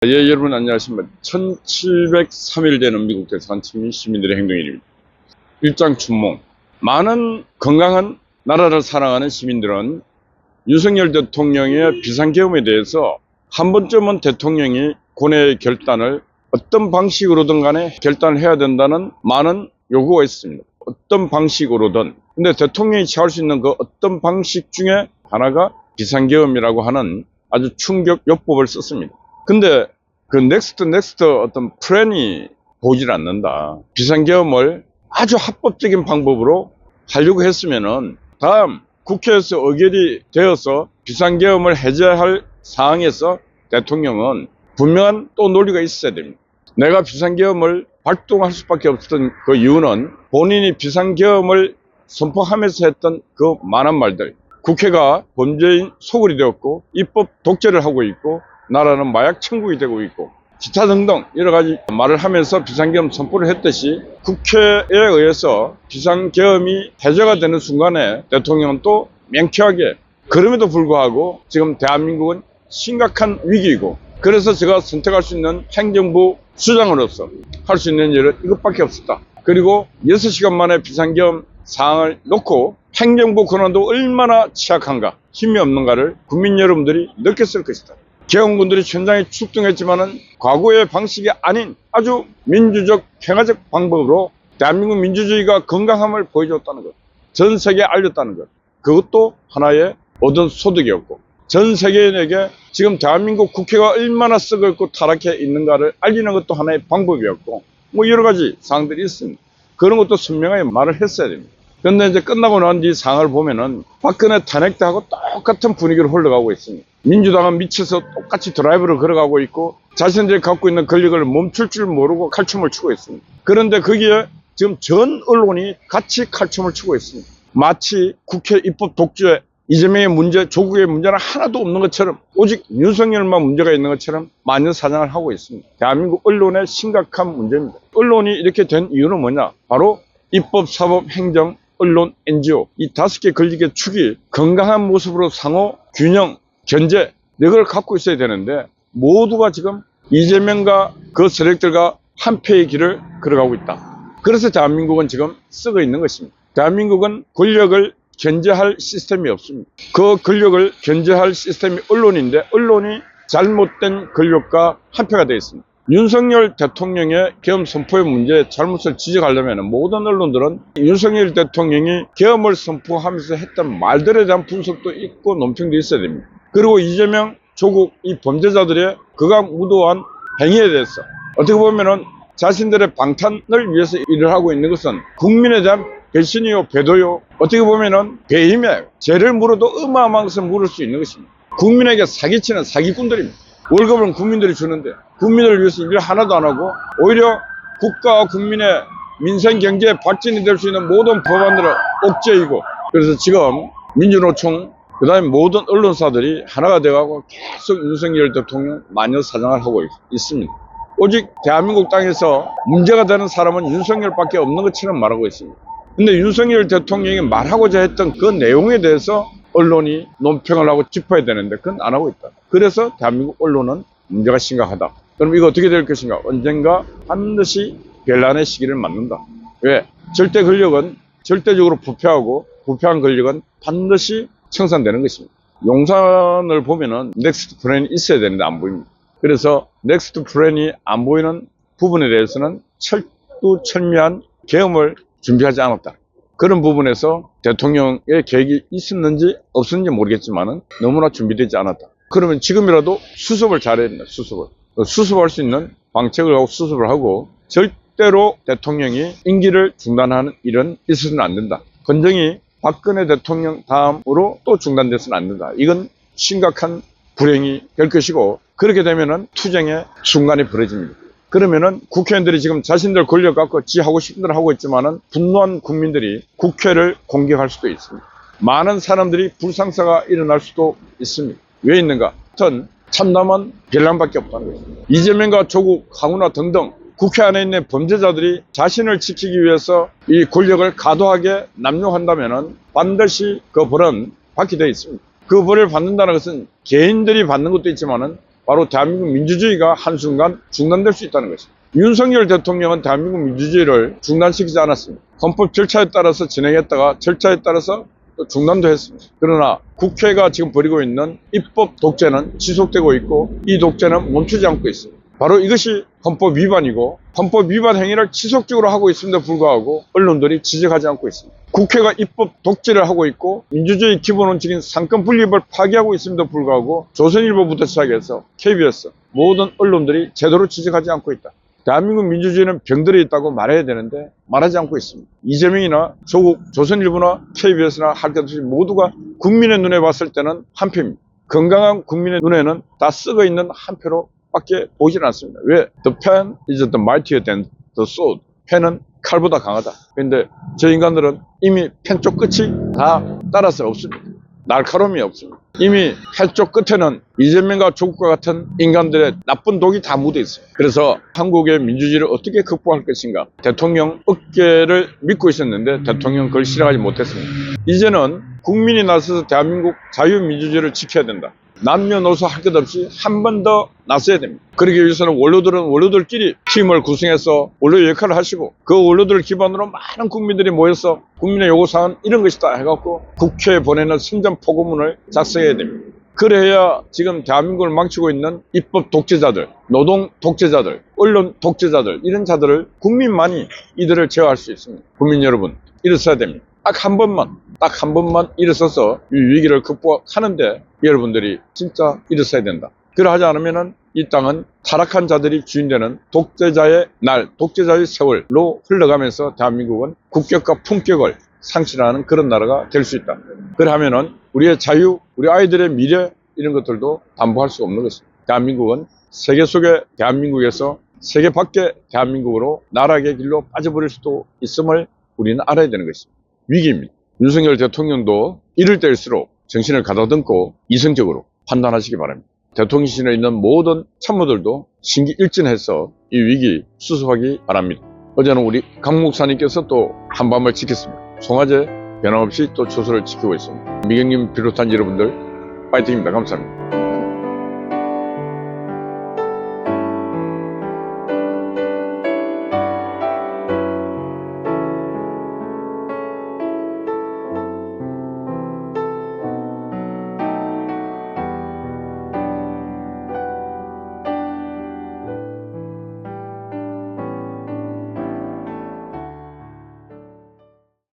예, 여러분 안녕하십니까. 1703일 되는 미국 대사관 시민들의 행동일입니다. 일장 춘몽. 많은 건강한 나라를 사랑하는 시민들은 윤석열 대통령의 비상계엄에 대해서 한 번쯤은 대통령이 고뇌의 결단을 어떤 방식으로든 간에 결단을 해야 된다는 많은 요구가 있습니다. 어떤 방식으로든. 근데 대통령이 취할 수 있는 그 어떤 방식 중에 하나가 비상계엄이라고 하는 아주 충격 요법을 썼습니다. 근데 그 넥스트 어떤 플랜이 보질 않는다. 비상계엄을 아주 합법적인 방법으로 하려고 했으면은 다음 국회에서 의결이 되어서 비상계엄을 해제할 상황에서 대통령은 분명한 또 논리가 있어야 됩니다. 내가 비상계엄을 발동할 수밖에 없었던 그 이유는 본인이 비상계엄을 선포하면서 했던 그 많은 말들. 국회가 범죄인 소굴이 되었고 입법 독재를 하고 있고 나라는 마약 천국이 되고 있고 기타 등등 여러 가지 말을 하면서 비상계엄 선포를 했듯이 국회에 의해서 비상계엄이 해제가 되는 순간에 대통령은 또 명쾌하게 그럼에도 불구하고 지금 대한민국은 심각한 위기이고 그래서 제가 선택할 수 있는 행정부 수장으로서 할 수 있는 일은 이것밖에 없었다. 그리고 6시간 만에 비상계엄 사항을 놓고 행정부 권한도 얼마나 취약한가 힘이 없는가를 국민 여러분들이 느꼈을 것이다. 계엄군들이 현장에 출동했지만은 과거의 방식이 아닌 아주 민주적 평화적 방법으로 대한민국 민주주의가 건강함을 보여줬다는 것, 전 세계에 알렸다는 것, 그것도 하나의 얻은 소득이었고 전 세계인에게 지금 대한민국 국회가 얼마나 썩었고 타락해 있는가를 알리는 것도 하나의 방법이었고 뭐 여러 가지 사항들이 있습니다. 그런 것도 선명하게 말을 했어야 됩니다. 그런데 이제 끝나고 난 뒤 상황을 보면은 박근혜 탄핵 때하고 똑같은 분위기로 흘러가고 있습니다. 민주당은 미쳐서 똑같이 드라이브를 걸어가고 있고 자신들이 갖고 있는 권력을 멈출 줄 모르고 칼춤을 추고 있습니다. 그런데 거기에 지금 전 언론이 같이 칼춤을 추고 있습니다. 마치 국회 입법 독재, 이재명의 문제, 조국의 문제는 하나도 없는 것처럼 오직 윤석열만 문제가 있는 것처럼 만연사냥을 하고 있습니다. 대한민국 언론의 심각한 문제입니다. 언론이 이렇게 된 이유는 뭐냐? 바로 입법, 사법, 행정, 언론, NGO 이 5개 권력의 축이 건강한 모습으로 상호 균형, 견제 이걸 갖고 있어야 되는데 모두가 지금 이재명과 그 세력들과 한패의 길을 걸어가고 있다. 그래서 대한민국은 지금 썩어 있는 것입니다. 대한민국은 권력을 견제할 시스템이 없습니다. 그 권력을 견제할 시스템이 언론인데 언론이 잘못된 권력과 한패가 되어 있습니다. 윤석열 대통령의 계엄 선포의 문제에 잘못을 지적하려면 모든 언론들은 윤석열 대통령이 계엄을 선포하면서 했던 말들에 대한 분석도 있고 논평도 있어야 됩니다. 그리고 이재명, 조국 이 범죄자들의 극악무도한 행위에 대해서 어떻게 보면은 자신들의 방탄을 위해서 일을 하고 있는 것은 국민에 대한 배신이요, 배도요, 어떻게 보면은 배임에 죄를 물어도 어마어마한 것을 물을 수 있는 것입니다. 국민에게 사기치는 사기꾼들입니다. 월급은 국민들이 주는데 국민을 위해서 일 하나도 안 하고 오히려 국가와 국민의 민생 경제 발전이 될 수 있는 모든 법안들은 억제이고 그래서 지금 민주노총 그다음에 모든 언론사들이 하나가 돼가고 계속 윤석열 대통령 만연사장을 하고 있습니다. 오직 대한민국 땅에서 문제가 되는 사람은 윤석열밖에 없는 것처럼 말하고 있습니다. 근데 윤석열 대통령이 말하고자 했던 그 내용에 대해서 언론이 논평을 하고 짚어야 되는데 그건 안 하고 있다. 그래서 대한민국 언론은 문제가 심각하다. 그럼 이거 어떻게 될 것인가? 언젠가 반드시 변란의 시기를 맞는다. 왜? 절대 권력은 절대적으로 부패하고 부패한 권력은 반드시 청산되는 것입니다. 용산을 보면은 넥스트 플랜이 있어야 되는데 안 보입니다. 그래서 넥스트 플랜이 안 보이는 부분에 대해서는 철두철미한 계엄을 준비하지 않았다. 그런 부분에서 대통령의 계획이 있었는지 없었는지 모르겠지만은 너무나 준비되지 않았다. 그러면 지금이라도 수습을 잘해야 된다. 수습할 수 있는 방책을 하고 수습을 하고 절대로 대통령이 임기를 중단하는 일은 있어서는 안 된다. 헌정이 박근혜 대통령 다음으로 또 중단돼서는 안 된다. 이건 심각한 불행이 될 것이고 그렇게 되면은 투쟁의 순간이 벌어집니다. 그러면은 국회의원들이 지금 자신들 권력 갖고 지 하고 싶은 대로 하고 있지만은 분노한 국민들이 국회를 공격할 수도 있습니다. 많은 사람들이 불상사가 일어날 수도 있습니다. 왜 있는가? 하여튼 참담한 변란밖에 없다는 것입니다. 이재명과 조국, 강훈아 등등 국회 안에 있는 범죄자들이 자신을 지키기 위해서 이 권력을 과도하게 남용한다면은 반드시 그 벌은 받게 되어 있습니다. 그 벌을 받는다는 것은 개인들이 받는 것도 있지만은 바로 대한민국 민주주의가 한순간 중단될 수 있다는 것입니다. 윤석열 대통령은 대한민국 민주주의를 중단시키지 않았습니다. 헌법 절차에 따라서 진행했다가 절차에 따라서 또 중단도 했습니다. 그러나 국회가 지금 벌이고 있는 입법 독재는 지속되고 있고 이 독재는 멈추지 않고 있습니다. 바로 이것이 헌법 위반이고 헌법 위반 행위를 지속적으로 하고 있음에도 불구하고 언론들이 지적하지 않고 있습니다. 국회가 입법 독재를 하고 있고 민주주의 기본 원칙인 상권 분립을 파기하고 있음에도 불구하고 조선일보부터 시작해서 KBS 모든 언론들이 제대로 지적하지 않고 있다. 대한민국 민주주의는 병들어 있다고 말해야 되는데 말하지 않고 있습니다. 이재명이나 조국, 조선일보나 KBS나 할 것 없이 모두가 국민의 눈에 봤을 때는 한 표입니다. 건강한 국민의 눈에는 다 썩어 있는 한 표로 밖에 보이질 않습니다. 왜? The pen is the mightier than the sword. 펜은 칼보다 강하다. 그런데 저 인간들은 이미 펜 쪽 끝이 다 따라서 없습니다. 날카로움이 없습니다. 이미 펜 쪽 끝에는 이재명과 조국과 같은 인간들의 나쁜 독이 다 묻어 있습니다. 그래서 한국의 민주주의를 어떻게 극복할 것인가? 대통령 어깨를 믿고 있었는데 대통령 그걸 실행하지 못했습니다. 이제는 국민이 나서서 대한민국 자유민주주의를 지켜야 된다. 남녀노소 할 것 없이 한 번 더 나서야 됩니다. 그러기 위해서는 원로들은 원로들끼리 팀을 구성해서 원로 역할을 하시고 그 원로들을 기반으로 많은 국민들이 모여서 국민의 요구사항은 이런 것이다 해갖고 국회에 보내는 선전포고문을 작성해야 됩니다. 그래야 지금 대한민국을 망치고 있는 입법 독재자들, 노동 독재자들, 언론 독재자들 이런 자들을 국민만이 이들을 제어할 수 있습니다. 국민 여러분 일어서야 됩니다. 딱 한 번만 일어서서 이 위기를 극복하는데 여러분들이 진짜 일어서야 된다. 그러하지 않으면 이 땅은 타락한 자들이 주인되는 독재자의 날, 독재자의 세월로 흘러가면서 대한민국은 국격과 품격을 상실하는 그런 나라가 될 수 있다. 그러하면은 우리의 자유, 우리 아이들의 미래 이런 것들도 담보할 수 없는 것입니다. 대한민국은 세계 속의 대한민국에서 세계 밖의 대한민국으로 나락의 길로 빠져버릴 수도 있음을 우리는 알아야 되는 것입니다. 위기입니다. 윤석열 대통령도 이럴 때일수록 정신을 가다듬고 이성적으로 판단하시기 바랍니다. 대통령실에 있는 모든 참모들도 신기일전해서 이 위기 수습하기 바랍니다. 어제는 우리 강 목사님께서 또 한밤을 지켰습니다. 송화제 변함없이 또 초소를 지키고 있습니다. 미경님 비롯한 여러분들 파이팅입니다. 감사합니다.